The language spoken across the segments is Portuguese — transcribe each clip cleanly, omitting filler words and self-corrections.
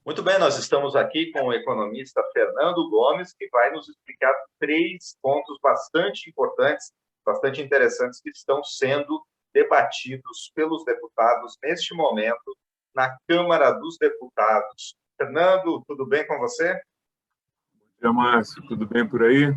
Muito bem, nós estamos aqui com o economista Fernando Gomes, que vai nos explicar três pontos bastante importantes, bastante interessantes, que estão sendo debatidos pelos deputados neste momento na Câmara dos Deputados. Fernando, tudo bem com você? Bom dia, Márcio. Tudo bem por aí?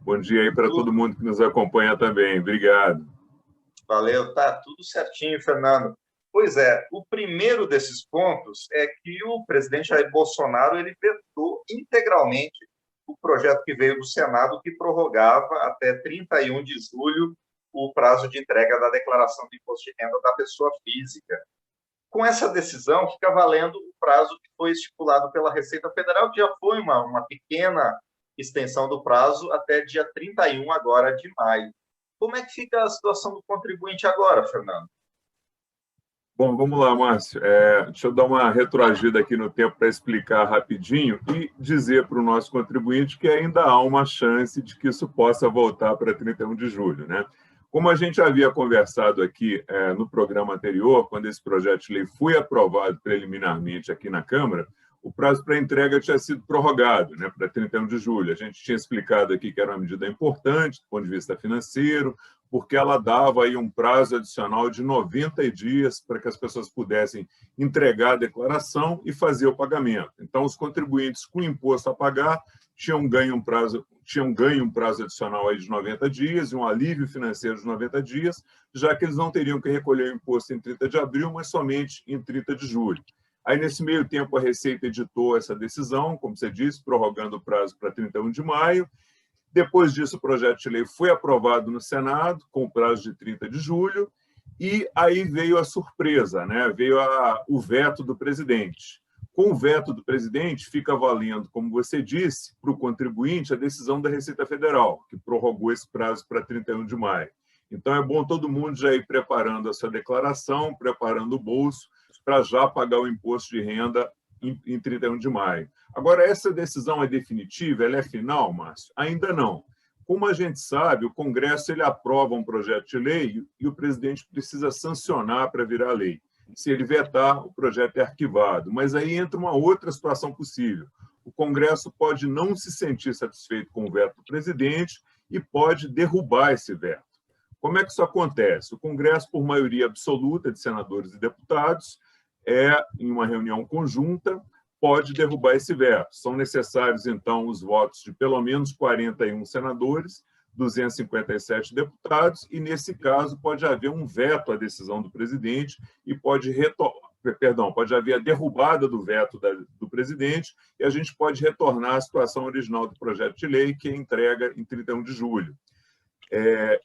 Bom dia aí para todo Tudo. mundo que nos acompanha também. Obrigado. Valeu, tá tudo certinho, Fernando. Pois é, o primeiro desses pontos é que o presidente Jair Bolsonaro ele vetou integralmente o projeto que veio do Senado que prorrogava até 31 de julho o prazo de entrega da declaração de imposto de renda da pessoa física. Com essa decisão, fica valendo o prazo que foi estipulado pela Receita Federal, que já foi uma pequena extensão do prazo até dia 31 agora de maio. Como é que fica a situação do contribuinte agora, Fernando? Bom, vamos lá, Márcio. Deixa eu dar uma retroagida aqui no tempo para explicar rapidinho e dizer para o nosso contribuinte que ainda há uma chance de que isso possa voltar para 31 de julho, né? Como a gente havia conversado aqui no programa anterior, quando esse projeto de lei foi aprovado preliminarmente aqui na Câmara, o prazo para entrega tinha sido prorrogado, né, para 31 de julho. A gente tinha explicado aqui que era uma medida importante do ponto de vista financeiro, porque ela dava aí um prazo adicional de 90 dias para que as pessoas pudessem entregar a declaração e fazer o pagamento. Então, os contribuintes com imposto a pagar tinham ganho um prazo adicional aí de 90 dias e um alívio financeiro de 90 dias, já que eles não teriam que recolher o imposto em 30 de abril, mas somente em 30 de julho. Aí, nesse meio tempo, a Receita editou essa decisão, como você disse, prorrogando o prazo para 31 de maio. Depois disso, o projeto de lei foi aprovado no Senado, com prazo de 30 de julho, e aí veio a surpresa, né? Veio o veto do presidente. Com o veto do presidente, fica valendo, como você disse, para o contribuinte a decisão da Receita Federal, que prorrogou esse prazo para 31 de maio. Então, é bom todo mundo já ir preparando a sua declaração, preparando o bolso, para já pagar o imposto de renda em 31 de maio. Agora, essa decisão é definitiva? Ela é final, Márcio? Ainda não. Como a gente sabe, o Congresso ele aprova um projeto de lei e o presidente precisa sancionar para virar lei. Se ele vetar, o projeto é arquivado. Mas aí entra uma outra situação possível. O Congresso pode não se sentir satisfeito com o veto do presidente e pode derrubar esse veto. Como é que isso acontece? O Congresso, por maioria absoluta de senadores e deputados, em uma reunião conjunta, pode derrubar esse veto. São necessários, então, os votos de pelo menos 41 senadores, 257 deputados, e, nesse caso, pode haver um veto à decisão do presidente e pode haver a derrubada do veto do presidente e a gente pode retornar à situação original do projeto de lei, que é entrega em 31 de julho.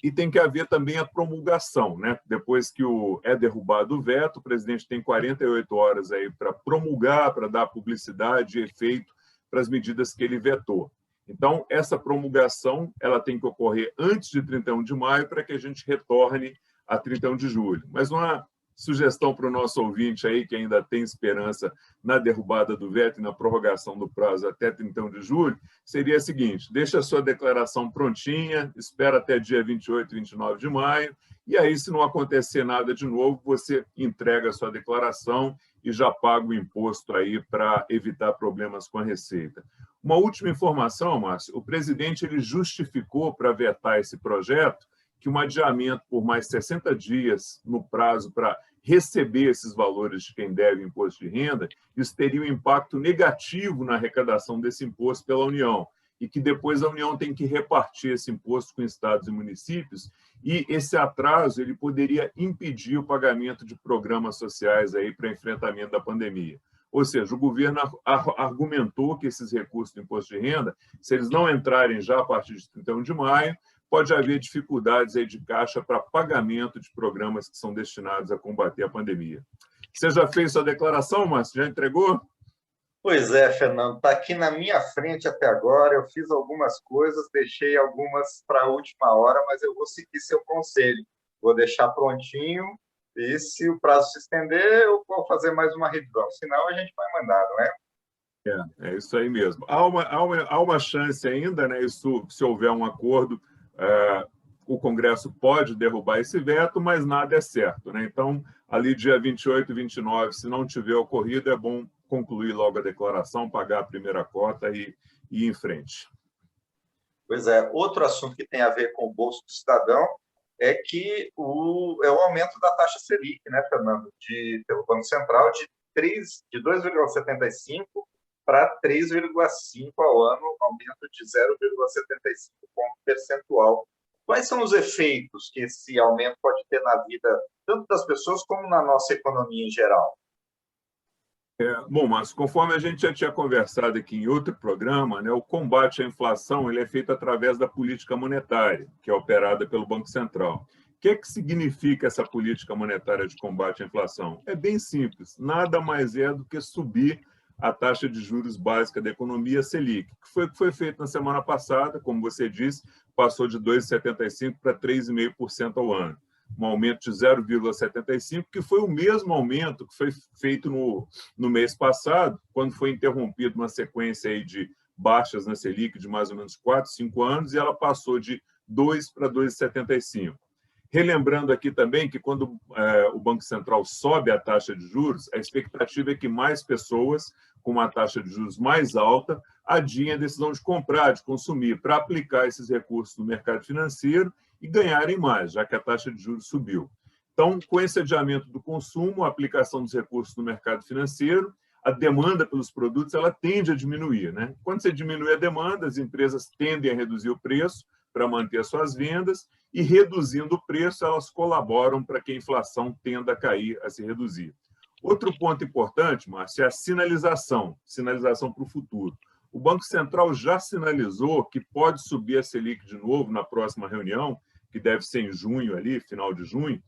E tem que haver também a promulgação, né? Depois que é derrubado o veto, o presidente tem 48 horas aí para promulgar, para dar publicidade e efeito para as medidas que ele vetou. Então, essa promulgação ela tem que ocorrer antes de 31 de maio para que a gente retorne a 31 de julho. Mas uma sugestão para o nosso ouvinte aí, que ainda tem esperança na derrubada do veto e na prorrogação do prazo até 31 de julho, seria a seguinte: deixa a sua declaração prontinha, espera até dia 28, 29 de maio, e aí, se não acontecer nada de novo, você entrega a sua declaração e já paga o imposto aí para evitar problemas com a Receita. Uma última informação, Márcio: o presidente ele justificou para vetar esse projeto que um adiamento por mais 60 dias no prazo para receber esses valores de quem deve imposto de renda, isso teria um impacto negativo na arrecadação desse imposto pela União, e que depois a União tem que repartir esse imposto com estados e municípios, e esse atraso ele poderia impedir o pagamento de programas sociais aí para enfrentamento da pandemia. Ou seja, o governo argumentou que esses recursos do imposto de renda, se eles não entrarem já a partir de 31 de maio, pode haver dificuldades aí de caixa para pagamento de programas que são destinados a combater a pandemia. Você já fez sua declaração, Márcio? Já entregou? Pois é, Fernando, está aqui na minha frente até agora. Eu fiz algumas coisas, deixei algumas para a última hora, mas eu vou seguir seu conselho. Vou deixar prontinho e, se o prazo se estender, eu vou fazer mais uma revisão. Senão, a gente vai mandar, não é? É isso aí mesmo. Há uma chance ainda, né? Isso, se houver um acordo, o Congresso pode derrubar esse veto, mas nada é certo, né? Então, ali dia 28 e 29, se não tiver ocorrido, é bom concluir logo a declaração, pagar a primeira cota e ir em frente. Pois é, outro assunto que tem a ver com o bolso do cidadão é que o aumento da taxa Selic, né, Fernando, pelo Banco Central, de 2,75 para 3,5 ao ano, aumento de 0,75 ponto percentual. Quais são os efeitos que esse aumento pode ter na vida tanto das pessoas como na nossa economia em geral? Bom, mas conforme a gente já tinha conversado aqui em outro programa, né, o combate à inflação ele é feito através da política monetária, que é operada pelo Banco Central. O que é que significa essa política monetária de combate à inflação? É bem simples, nada mais é do que subir a taxa de juros básica da economia, Selic, que foi feito na semana passada, como você disse, passou de 2,75% para 3,5% ao ano. Um aumento de 0,75%, que foi o mesmo aumento que foi feito no mês passado, quando foi interrompido uma sequência aí de baixas na Selic de mais ou menos 4, 5 anos, e ela passou de 2 para 2,75%. Relembrando aqui também que quando o Banco Central sobe a taxa de juros, a expectativa é que mais pessoas com uma taxa de juros mais alta adiem a decisão de comprar, de consumir, para aplicar esses recursos no mercado financeiro e ganharem mais, já que a taxa de juros subiu. Então, com esse adiamento do consumo, a aplicação dos recursos no mercado financeiro, a demanda pelos produtos ela tende a diminuir, né? Quando você diminui a demanda, as empresas tendem a reduzir o preço para manter as suas vendas e, reduzindo o preço, elas colaboram para que a inflação tenda a cair, a se reduzir. Outro ponto importante, Márcio, é a sinalização para o futuro. O Banco Central já sinalizou que pode subir a Selic de novo na próxima reunião, que deve ser em junho, ali, final de junho,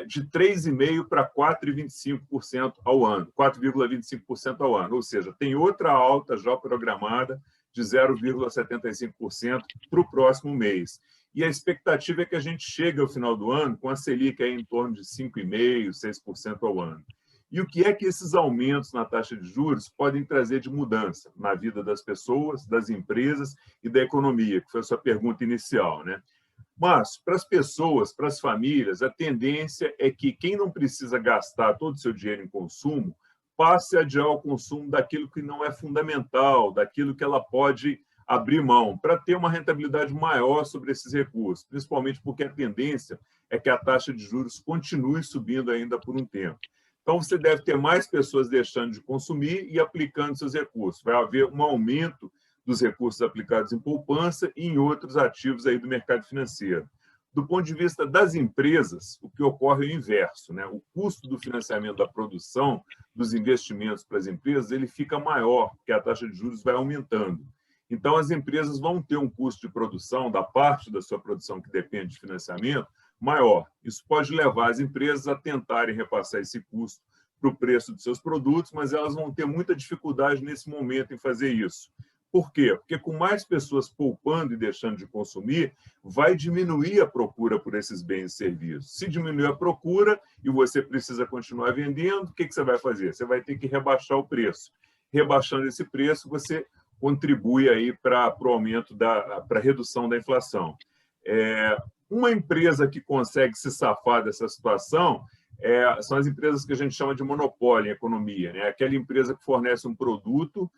de 3,5% para 4,25% ao ano, 4,25% ao ano. Ou seja, tem outra alta já programada de 0,75% para o próximo mês. E a expectativa é que a gente chegue ao final do ano com a Selic aí em torno de 5,5%, 6% ao ano. E o que é que esses aumentos na taxa de juros podem trazer de mudança na vida das pessoas, das empresas e da economia, que foi a sua pergunta inicial, né? Mas, para as pessoas, para as famílias, a tendência é que quem não precisa gastar todo o seu dinheiro em consumo passe a adiar o consumo daquilo que não é fundamental, daquilo que ela pode abrir mão, para ter uma rentabilidade maior sobre esses recursos, principalmente porque a tendência é que a taxa de juros continue subindo ainda por um tempo. Então, você deve ter mais pessoas deixando de consumir e aplicando seus recursos. Vai haver um aumento dos recursos aplicados em poupança e em outros ativos aí do mercado financeiro. Do ponto de vista das empresas, o que ocorre é o inverso, né? O custo do financiamento da produção, dos investimentos para as empresas, ele fica maior, porque a taxa de juros vai aumentando. Então, as empresas vão ter um custo de produção, da parte da sua produção que depende de financiamento, maior. Isso pode levar as empresas a tentarem repassar esse custo para o preço dos seus produtos, mas elas vão ter muita dificuldade nesse momento em fazer isso. Por quê? Porque com mais pessoas poupando e deixando de consumir, vai diminuir a procura por esses bens e serviços. Se diminuir a procura e você precisa continuar vendendo, o que você vai fazer? Você vai ter que rebaixar o preço. Rebaixando esse preço, você contribui aí para o aumento, para a redução da inflação. Uma empresa que consegue se safar dessa situação são as empresas que a gente chama de monopólio em economia, né? Aquela empresa que fornece um produto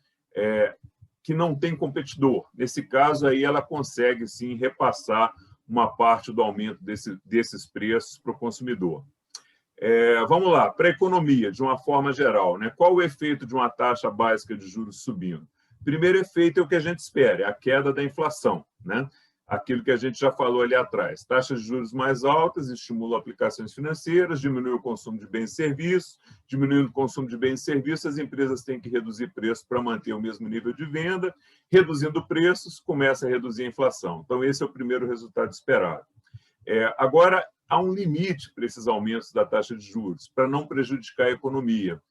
que não tem competidor. Nesse caso, aí ela consegue, sim, repassar uma parte do aumento desses preços para o consumidor. Vamos lá, para a economia, de uma forma geral, né? Qual o efeito de uma taxa básica de juros subindo? Primeiro efeito é o que a gente espera, é a queda da inflação, né? Aquilo que a gente já falou ali atrás. Taxas de juros mais altas estimulam aplicações financeiras, diminui o consumo de bens e serviços, diminuindo o consumo de bens e serviços, as empresas têm que reduzir preço para manter o mesmo nível de venda, reduzindo preços, começa a reduzir a inflação. Então, esse é o primeiro resultado esperado. Agora, há um limite para esses aumentos da taxa de juros, para não prejudicar a economia.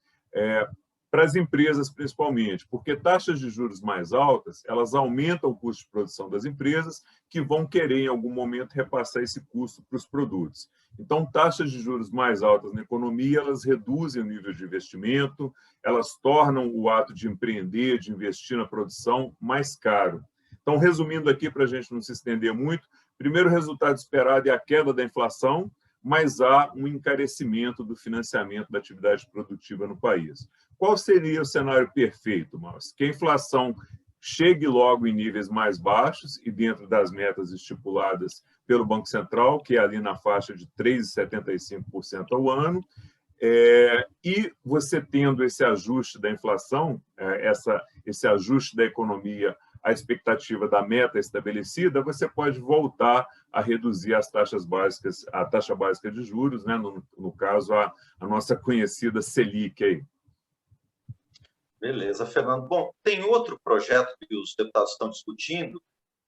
Para as empresas, principalmente, porque taxas de juros mais altas, elas aumentam o custo de produção das empresas, que vão querer, em algum momento, repassar esse custo para os produtos. Então, taxas de juros mais altas na economia, elas reduzem o nível de investimento, elas tornam o ato de empreender, de investir na produção, mais caro. Então, resumindo aqui, para a gente não se estender muito, primeiro resultado esperado é a queda da inflação, mas há um encarecimento do financiamento da atividade produtiva no país. Qual seria o cenário perfeito, Márcio? Que a inflação chegue logo em níveis mais baixos e dentro das metas estipuladas pelo Banco Central, que é ali na faixa de 3,75% ao ano, e você tendo esse ajuste da inflação, esse ajuste da economia à expectativa da meta estabelecida, você pode voltar a reduzir as taxas básicas, a taxa básica de juros, né? No caso, a nossa conhecida Selic aí. Beleza, Fernando. Bom, tem outro projeto que os deputados estão discutindo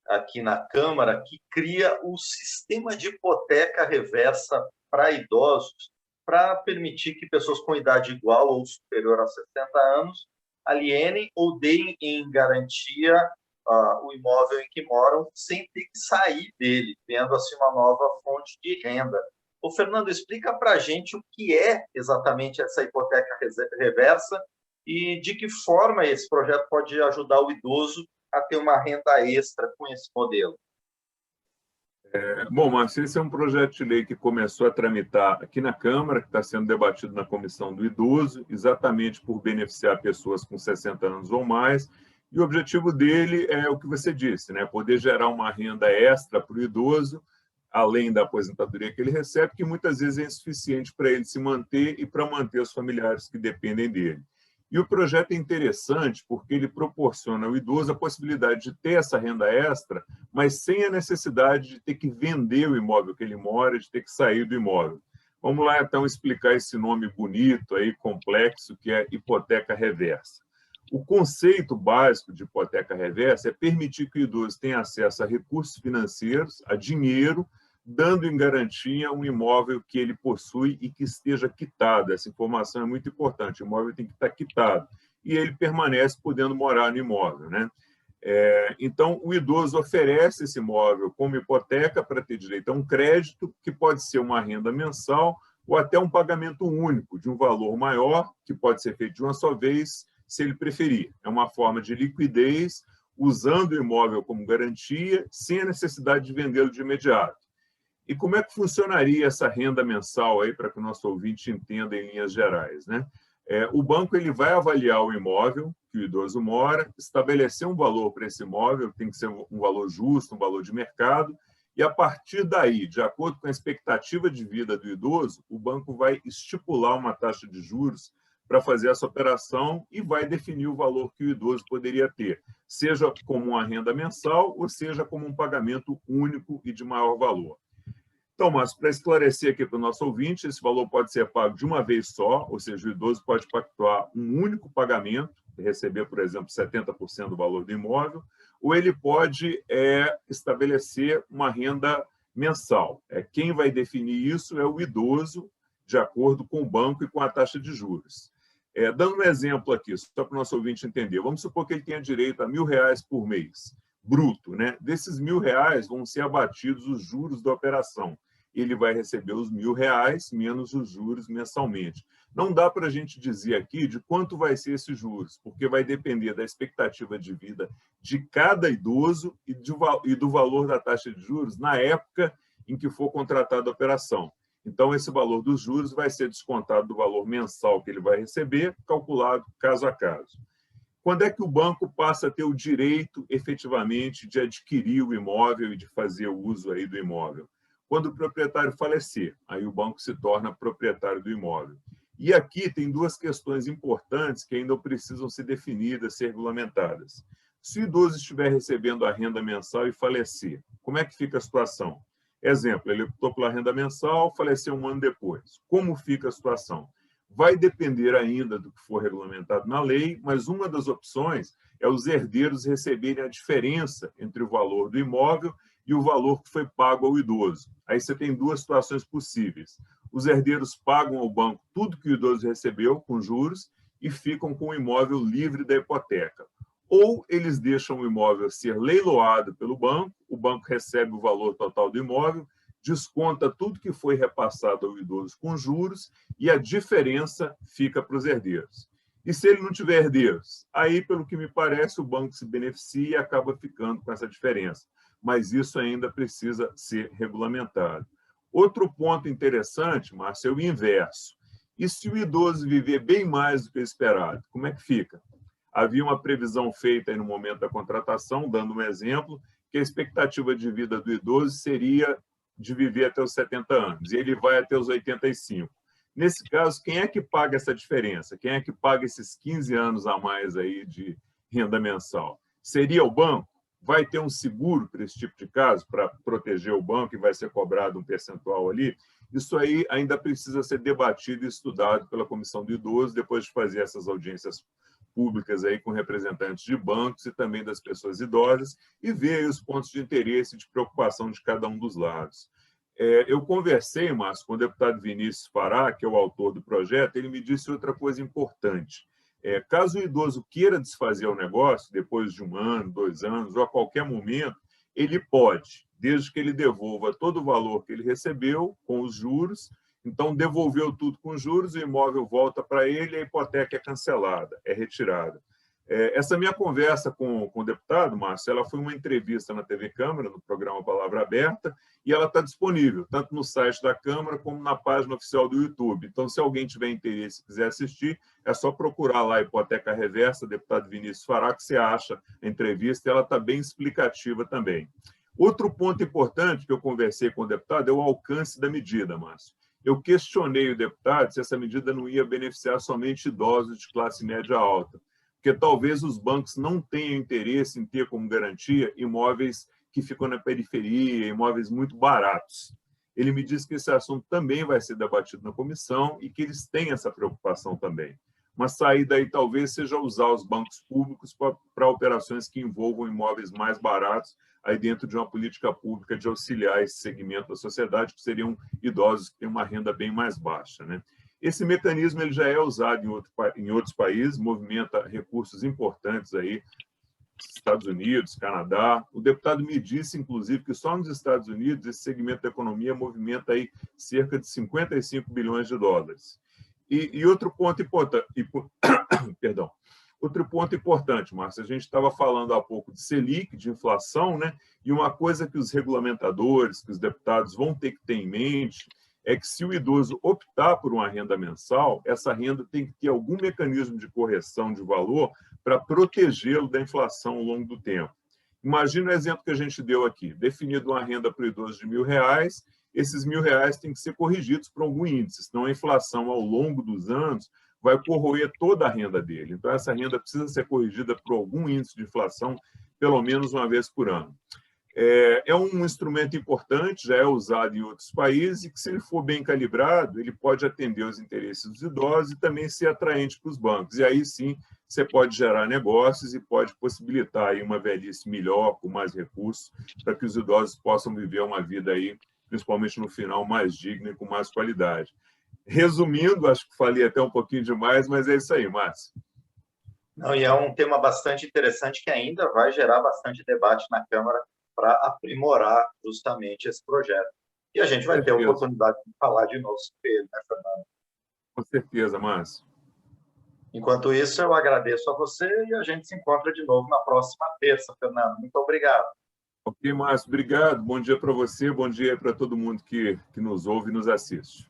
aqui na Câmara que cria o sistema de hipoteca reversa para idosos, para permitir que pessoas com idade igual ou superior a 60 anos alienem ou deem em garantia o imóvel em que moram sem ter que sair dele, tendo assim uma nova fonte de renda. Ô, Fernando, explica para a gente o que é exatamente essa hipoteca reversa e de que forma esse projeto pode ajudar o idoso a ter uma renda extra com esse modelo. Bom, Márcio, esse é um projeto de lei que começou a tramitar aqui na Câmara, que está sendo debatido na Comissão do Idoso, exatamente por beneficiar pessoas com 60 anos ou mais, e o objetivo dele é o que você disse, né? Poder gerar uma renda extra para o idoso, além da aposentadoria que ele recebe, que muitas vezes é insuficiente para ele se manter e para manter os familiares que dependem dele. E o projeto é interessante porque ele proporciona ao idoso a possibilidade de ter essa renda extra, mas sem a necessidade de ter que vender o imóvel que ele mora, de ter que sair do imóvel. Vamos lá, então, explicar esse nome bonito, aí, complexo, que é hipoteca reversa. O conceito básico de hipoteca reversa é permitir que o idoso tenha acesso a recursos financeiros, a dinheiro, dando em garantia um imóvel que ele possui e que esteja quitado. Essa informação é muito importante. O imóvel tem que estar quitado. E ele permanece podendo morar no imóvel, né? Então, o idoso oferece esse imóvel como hipoteca para ter direito a um crédito, que pode ser uma renda mensal ou até um pagamento único de um valor maior, que pode ser feito de uma só vez, se ele preferir. É uma forma de liquidez, usando o imóvel como garantia, sem a necessidade de vendê-lo de imediato. E como é que funcionaria essa renda mensal aí, para que o nosso ouvinte entenda em linhas gerais, né? O banco ele vai avaliar o imóvel que o idoso mora, estabelecer um valor para esse imóvel, tem que ser um valor justo, um valor de mercado, e a partir daí, de acordo com a expectativa de vida do idoso, o banco vai estipular uma taxa de juros para fazer essa operação e vai definir o valor que o idoso poderia ter, seja como uma renda mensal ou seja como um pagamento único e de maior valor. Então, mas para esclarecer aqui para o nosso ouvinte, esse valor pode ser pago de uma vez só, ou seja, o idoso pode pactuar um único pagamento, receber, por exemplo, 70% do valor do imóvel, ou ele pode estabelecer uma renda mensal. Quem vai definir isso é o idoso, de acordo com o banco e com a taxa de juros. Dando um exemplo aqui, só para o nosso ouvinte entender, vamos supor que ele tenha direito a R$1.000 por mês, bruto, né? Desses R$1.000 vão ser abatidos os juros da operação. Ele vai receber os R$1.000 menos os juros mensalmente. Não dá para a gente dizer aqui de quanto vai ser esses juros, porque vai depender da expectativa de vida de cada idoso e do valor da taxa de juros na época em que for contratada a operação. Então, esse valor dos juros vai ser descontado do valor mensal que ele vai receber, calculado caso a caso. Quando é que o banco passa a ter o direito, efetivamente, de adquirir o imóvel e de fazer o uso aí do imóvel? Quando o proprietário falecer, aí o banco se torna proprietário do imóvel. E aqui tem duas questões importantes que ainda precisam ser definidas, ser regulamentadas. Se o idoso estiver recebendo a renda mensal e falecer, como é que fica a situação? Exemplo, ele optou pela renda mensal, faleceu um ano depois. Como fica a situação? Vai depender ainda do que for regulamentado na lei, mas uma das opções é os herdeiros receberem a diferença entre o valor do imóvel e o valor que foi pago ao idoso. Aí você tem duas situações possíveis. Os herdeiros pagam ao banco tudo que o idoso recebeu com juros e ficam com o imóvel livre da hipoteca. Ou eles deixam o imóvel ser leiloado pelo banco, o banco recebe o valor total do imóvel, desconta tudo que foi repassado ao idoso com juros e a diferença fica para os herdeiros. E se ele não tiver herdeiros? Aí, pelo que me parece, o banco se beneficia e acaba ficando com essa diferença. Mas isso ainda precisa ser regulamentado. Outro ponto interessante, Márcio, é o inverso. E se o idoso viver bem mais do que o esperado, como é que fica? Havia uma previsão feita aí no momento da contratação, dando um exemplo, que a expectativa de vida do idoso seria de viver até os 70 anos, e ele vai até os 85. Nesse caso, quem é que paga essa diferença? Quem é que paga esses 15 anos a mais aí de renda mensal? Seria o banco? Vai ter um seguro para esse tipo de caso, para proteger o banco e vai ser cobrado um percentual ali? Isso aí ainda precisa ser debatido e estudado pela Comissão do Idoso, depois de fazer essas audiências públicas aí com representantes de bancos e também das pessoas idosas e ver aí os pontos de interesse e de preocupação de cada um dos lados. Eu conversei, Márcio, com o deputado Vinícius Fará, que é o autor do projeto, ele me disse outra coisa importante. Caso o idoso queira desfazer o negócio, depois de 1 ano, 2 anos, ou a qualquer momento, ele pode, desde que ele devolva todo o valor que ele recebeu com os juros. Então, devolveu tudo com juros, o imóvel volta para ele, a hipoteca é cancelada, é retirada. Essa minha conversa com o deputado, Márcio, ela foi uma entrevista na TV Câmara, no programa Palavra Aberta, e ela está disponível, tanto no site da Câmara como na página oficial do YouTube. Então, se alguém tiver interesse e quiser assistir, é só procurar lá a Hipoteca Reversa, deputado Vinícius Fará, que você acha a entrevista, e ela está bem explicativa também. Outro ponto importante que eu conversei com o deputado é o alcance da medida, Márcio. Eu questionei o deputado se essa medida não ia beneficiar somente idosos de classe média alta, porque talvez os bancos não tenham interesse em ter como garantia imóveis que ficam na periferia, imóveis muito baratos. Ele me disse que esse assunto também vai ser debatido na comissão e que eles têm essa preocupação também. Uma saída aí talvez seja usar os bancos públicos para operações que envolvam imóveis mais baratos, aí dentro de uma política pública de auxiliar esse segmento da sociedade, que seriam idosos que têm uma renda bem mais baixa, né? Esse mecanismo ele já é usado em outros países, movimenta recursos importantes aí, Estados Unidos, Canadá. O deputado me disse, inclusive, que só nos Estados Unidos esse segmento da economia movimenta aí cerca de 55 bilhões de dólares. E outro ponto importante, perdão, outro ponto importante, Márcio, a gente estava falando há pouco de Selic, de inflação, né? E uma coisa que os regulamentadores, que os deputados vão ter que ter em mente, é que se o idoso optar por uma renda mensal, essa renda tem que ter algum mecanismo de correção de valor para protegê-lo da inflação ao longo do tempo. Imagina o exemplo que a gente deu aqui, definido uma renda para o idoso de R$ 1.000, esses R$ 1.000 têm que ser corrigidos por algum índice, senão a inflação ao longo dos anos vai corroer toda a renda dele. Então, essa renda precisa ser corrigida por algum índice de inflação, pelo menos uma vez por ano. É um instrumento importante, já é usado em outros países, e que, se ele for bem calibrado, ele pode atender os interesses dos idosos e também ser atraente para os bancos. E aí, sim, você pode gerar negócios e pode possibilitar aí uma velhice melhor, com mais recursos, para que os idosos possam viver uma vida aí, principalmente no final, mais digna e com mais qualidade. Resumindo, acho que falei até um pouquinho demais, mas é isso aí, Márcio. Não, e é um tema bastante interessante que ainda vai gerar bastante debate na Câmara para aprimorar justamente esse projeto. E a gente vai ter a oportunidade de falar de novo sobre ele, né, Fernando? Com certeza, Márcio. Enquanto isso, eu agradeço a você e a gente se encontra de novo na próxima terça, Fernando. Muito obrigado. Ok, Márcio, obrigado. Bom dia para você, bom dia para todo mundo que nos ouve e nos assiste.